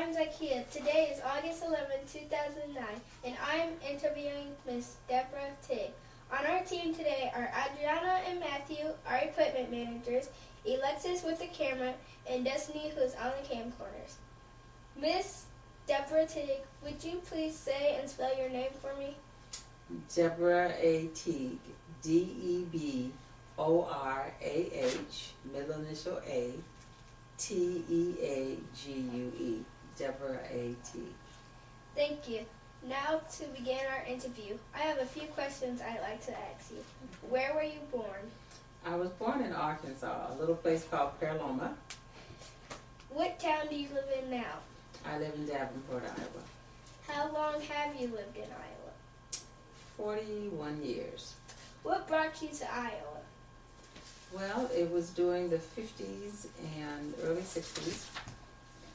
I'm Zakia. Today is August 11, 2009, and I'm interviewing Miss Deborah Teague. On our team today are Adriana and Matthew, our equipment managers, Alexis with the camera, and Destiny, who's on the camcorders. Miss Deborah Teague, would you please say and spell your name for me? Deborah A. Teague, Deborah, middle initial A, Teague, Deborah A. Teague. Thank you. Now to begin our interview, I have a few questions I'd like to ask you. Where were you born? I was born in Arkansas, a little place called Pearloma. What town do you live in now? I live in Davenport, Iowa. How long have you lived in Iowa? 41 years. What brought you to Iowa? Well, it was during the 50s and early 60s,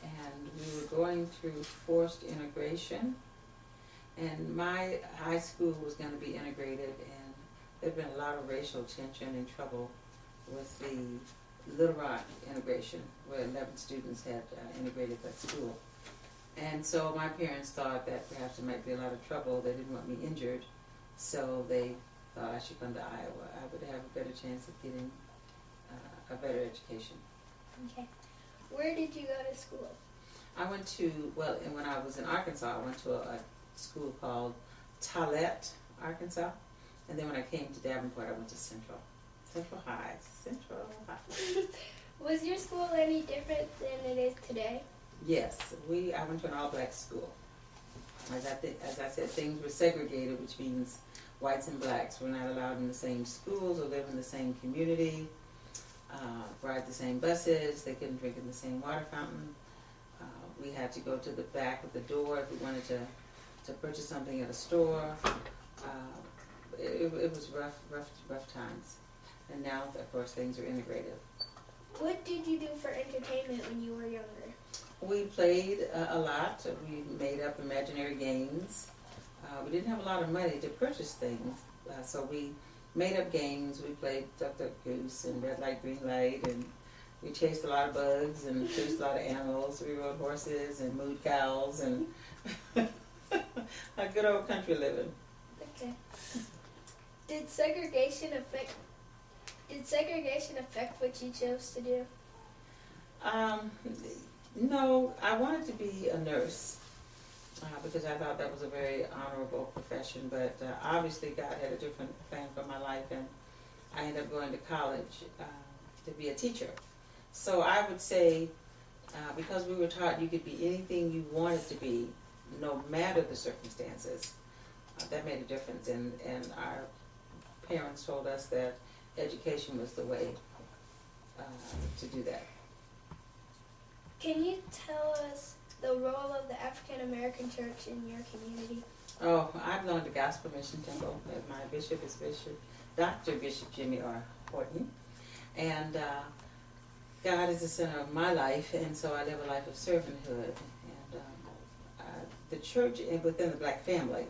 and we were going through forced integration, and my high school was going to be integrated, and there'd been a lot of racial tension and trouble with the Little Rock integration, where 11 students had integrated that school. And so my parents thought that perhaps there might be a lot of trouble. They didn't want me injured, so they thought I should come to Iowa. I would have a better chance of getting a better education. Okay. Where did you go to school? I went to, well, and when I was in Arkansas, I went to a school called Tollet, Arkansas. And then when I came to Davenport, I went to Central High. Was your school any different than it is today? Yes, I went to an all-black school. As I said, things were segregated, which means whites and blacks were not allowed in the same schools or live in the same community, ride the same buses. They couldn't drink in the same water fountain. We had to go to the back of the door if we wanted to purchase something at a store. It was rough times. And now, of course, things are integrated. What did you do for entertainment when you were younger? We played a lot. We made up imaginary games. We didn't have a lot of money to purchase things, so we made up games. We played Duck, Duck, Goose and Red Light, Green Light, and we chased a lot of bugs and chased a lot of animals. We rode horses and mooed cows and a good old country living. Okay. Did segregation affect what you chose to do? No, I wanted to be a nurse because I thought that was a very honorable profession, but obviously God had a different plan for my life, and I ended up going to college to be a teacher. So I would say, because we were taught you could be anything you wanted to be, no matter the circumstances, that made a difference, and our parents told us that education was the way to do that. Can you tell us the role of the African American church in your community? Oh, I belong to Gospel Mission Temple. My bishop is Dr. Bishop Jimmy R. Horton. And God is the center of my life, and so I live a life of servanthood. And the church within the black family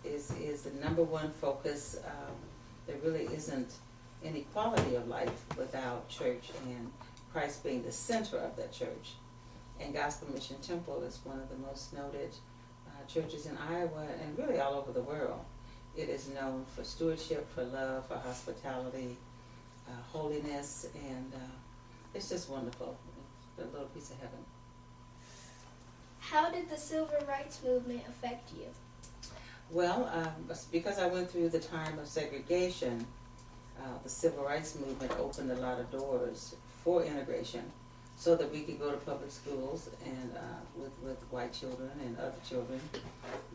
is the number one focus. There really isn't any quality of life without church and Christ being the center of that church. And Gospel Mission Temple is one of the most noted churches in Iowa and really all over the world. It is known for stewardship, for love, for hospitality, holiness, and it's just wonderful. It's a little piece of heaven. How did the civil rights movement affect you? Well, because I went through the time of segregation, the civil rights movement opened a lot of doors for integration so that we could go to public schools and with white children and other children,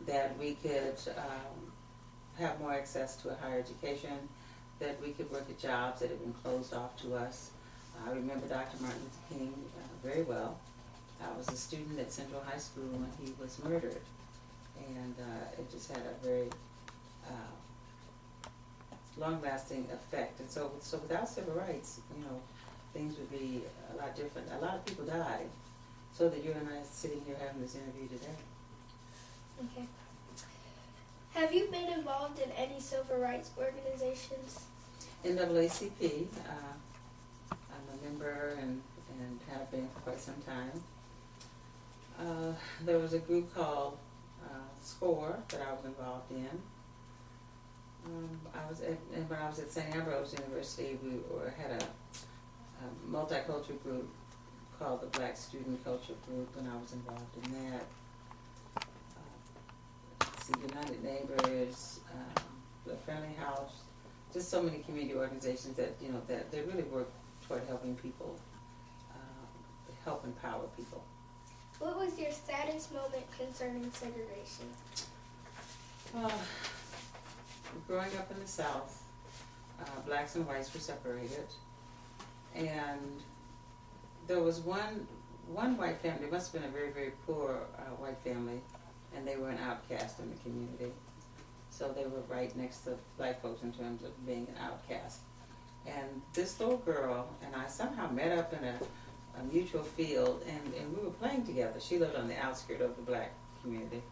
that we could have more access to a higher education, that we could work at jobs that had been closed off to us. I remember Dr. Martin Luther King very well. I was a student at Central High School when he was murdered, and it just had a very long-lasting effect. And so without civil rights, things would be a lot different. A lot of people died, so that you and I are sitting here having this interview today. Okay. Have you been involved in any civil rights organizations? NAACP, I'm a member and have been for quite some time. there was a group called SCORE that I was involved in. And when I was at St. Ambrose University, we had a multicultural group called the Black Student Culture Group, and I was involved in that. United Neighbors, the Friendly House, just so many community organizations that that they really work toward helping people, help empower people. What was your saddest moment concerning segregation? Growing up in the South, blacks and whites were separated, and there was one white family. It must have been a very, very poor white family, and they were an outcast in the community. So they were right next to black folks in terms of being an outcast. And this little girl and I somehow met up in a mutual field, and we were playing together. She lived on the outskirts of the black community.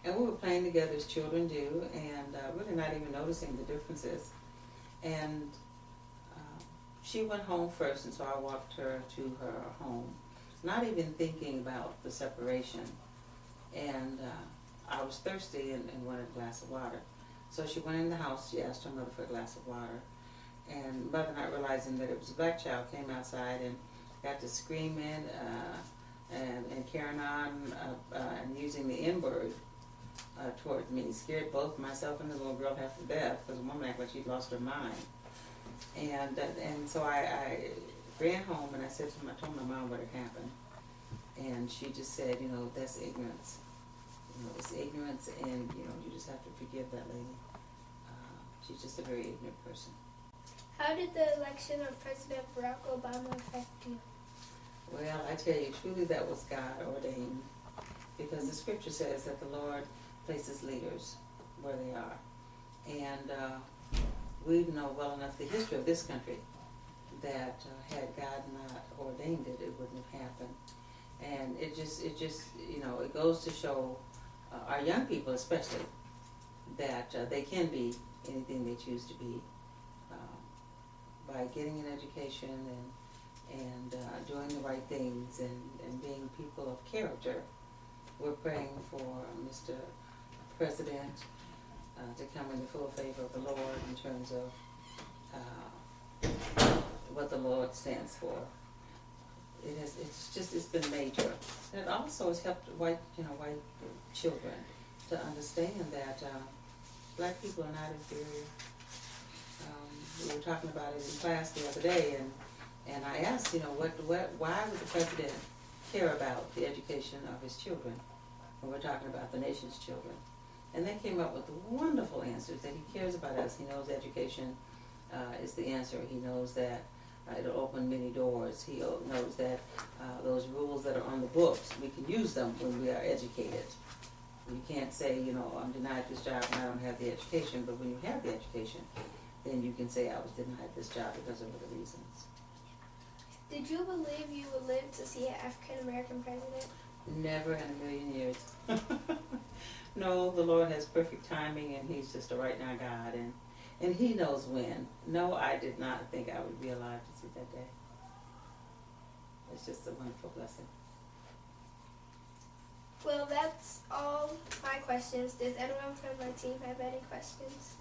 And we were playing together as children do, and really not even noticing the differences. And she went home first, and so I walked her to her home, not even thinking about the separation. And I was thirsty and wanted a glass of water. So she went in the house, she asked her mother for a glass of water. And mother, not realizing that it was a black child, came outside and got to screaming and carrying on and using the N-word toward me. Scared both myself and the little girl half to death, because the woman acted like she'd lost her mind. And so I ran home and I told my mom what had happened. And she just said, that's ignorance. It's ignorance, and you just have to forgive that lady. She's just a very ignorant person. How did the election of President Barack Obama affect you? Well, I tell you, truly that was God ordained, because the scripture says that the Lord places leaders where they are. And we know well enough the history of this country that had God not ordained it, it wouldn't have happened. And it just it goes to show our young people especially that they can be anything they choose to be by getting an education and doing the right things and being people of character. We're praying for Mr. President to come in the full favor of the Lord in terms of what the Lord stands for. It's been major. And it also has helped white children to understand that black people are not inferior. We were talking about it in class the other day, and I asked, why would the president care about the education of his children when we're talking about the nation's children? And they came up with wonderful answers, that he cares about us. He knows education is the answer. He knows that it'll open many doors. He knows that those rules that are on the books, we can use them when we are educated. You can't say, I'm denied this job and I don't have the education, but when you have the education, then you can say I was denied this job because of other reasons. Did you believe you would live to see an African-American president? Never in a million years. No, the Lord has perfect timing, and he's just a right now God, and he knows when. No, I did not think I would be alive to see that day. It's just a wonderful blessing. Well, that's all my questions. Does anyone from my team have any questions?